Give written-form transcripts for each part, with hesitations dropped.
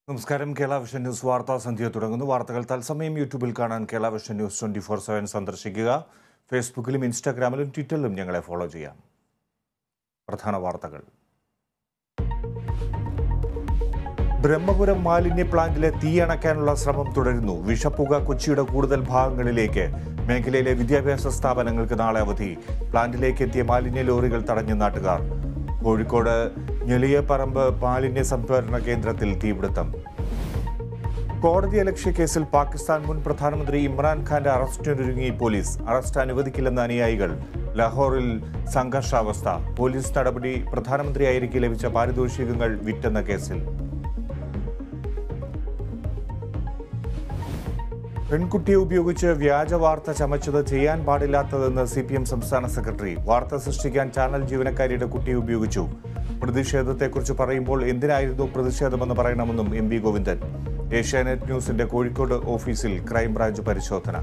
നമസ്കാരം. Kerala vision news വാർത്താ സന്ധ്യ തുടങ്ങുന്നു. വാർത്തകൾ തത്സമയം യൂട്യൂബിൽ കാണാൻ കേരള വിഷൻ ന്യൂസ് 24/7 സന്ദർശിക്കുക. ഫേസ്ബുക്കിലും ഇൻസ്റ്റാഗ്രാമിലും ട്വിറ്ററിലും ഞങ്ങളെ ഫോളോ ചെയ്യാം. പ്രധാന വാർത്തകൾ. ബ്രഹ്മപുരം മാലിന്യ പ്ലാന്റിലെ തീയണയ്ക്കാനുള്ള ശ്രമം തുടരുന്നു. വിഷപ്പുക കൊച്ചിയുടെ കൂടുതൽ ഭാഗങ്ങളിലേക്ക്. മേഖലയിലെ വിദ്യാഭ്യാസ സ്ഥാപനങ്ങൾക്ക് നാളെ അവധി. പ്ലാന്റിലേക്ക് എത്തിയ മാലിന്യ ലോറികൾ തടഞ്ഞ് നാട്ടുകാർ. കോഴിക്കോട് ഞെളിയപ്പറമ്പ് മാലിന്യ സംഭരണ കേന്ദ്രത്തിൽ തീപിടുത്തം. കോടതിയലക്ഷ്യ കേസിൽ പാകിസ്ഥാൻ മുൻ പ്രധാനമന്ത്രി ഇമ്രാൻഖാന്റെ അറസ്റ്റിനൊരുങ്ങി പോലീസ്. അറസ്റ്റ് അനുവദിക്കില്ലെന്ന അനുയായികൾ. ലാഹോറിൽ സംഘർഷാവസ്ഥ. പോലീസ് നടപടി പ്രധാനമന്ത്രിയായിരിക്കെ ലഭിച്ച പാരിതോഷികങ്ങൾ വിറ്റെന്ന കേസിൽ. പെൺകുട്ടിയെ ഉപയോഗിച്ച് വ്യാജ വാർത്ത ചമച്ചത് ചെയ്യാൻ പാടില്ലാത്തതെന്ന് CPM സംസ്ഥാന സെക്രട്ടറി. വാർത്ത സൃഷ്ടിക്കാൻ ചാനൽ ജീവനക്കാരിയുടെ കുട്ടിയെ ഉപയോഗിച്ചു. പ്രതിഷേധത്തെക്കുറിച്ച് പറയുമ്പോൾ എന്തിനായിരുന്നു പ്രതിഷേധമെന്ന് പറയണമെന്നും MV ഗോവിന്ദൻ. ഏഷ്യാനെറ്റ് ന്യൂസിന്റെ കോഴിക്കോട് ഓഫീസിൽ ക്രൈംബ്രാഞ്ച് പരിശോധന.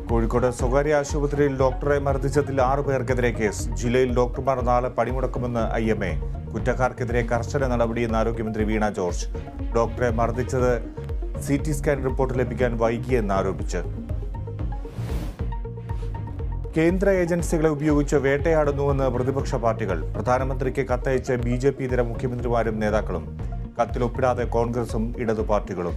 കോഴിക്കോട് സ്വകാര്യ ആശുപത്രിയിൽ ഡോക്ടറെ മർദ്ദിച്ചതിൽ 6 പേർക്കെതിരെ കേസ്. ജില്ലയിൽ ഡോക്ടർമാർ നാളെ പണിമുടക്കുമെന്ന് IMA. കുറ്റക്കാർക്കെതിരെ കർശന നടപടിയെന്ന് ആരോഗ്യമന്ത്രി വീണ ജോർജ്. ഡോക്ടറെ മർദ്ദിച്ചത് CT സ്കാൻ റിപ്പോർട്ട് ലഭിക്കാൻ വൈകിയെന്ന് ആരോപിച്ച്. കേന്ദ്ര ഏജൻസികളെ ഉപയോഗിച്ച് വേട്ടയാടുന്നുവെന്ന് പ്രതിപക്ഷ പാർട്ടികൾ. പ്രധാനമന്ത്രിക്ക് കത്തയച്ച് BJP ഇതര മുഖ്യമന്ത്രിമാരും നേതാക്കളും. കത്തിൽ ഒപ്പിടാതെ കോൺഗ്രസും ഇടതു പാർട്ടികളും.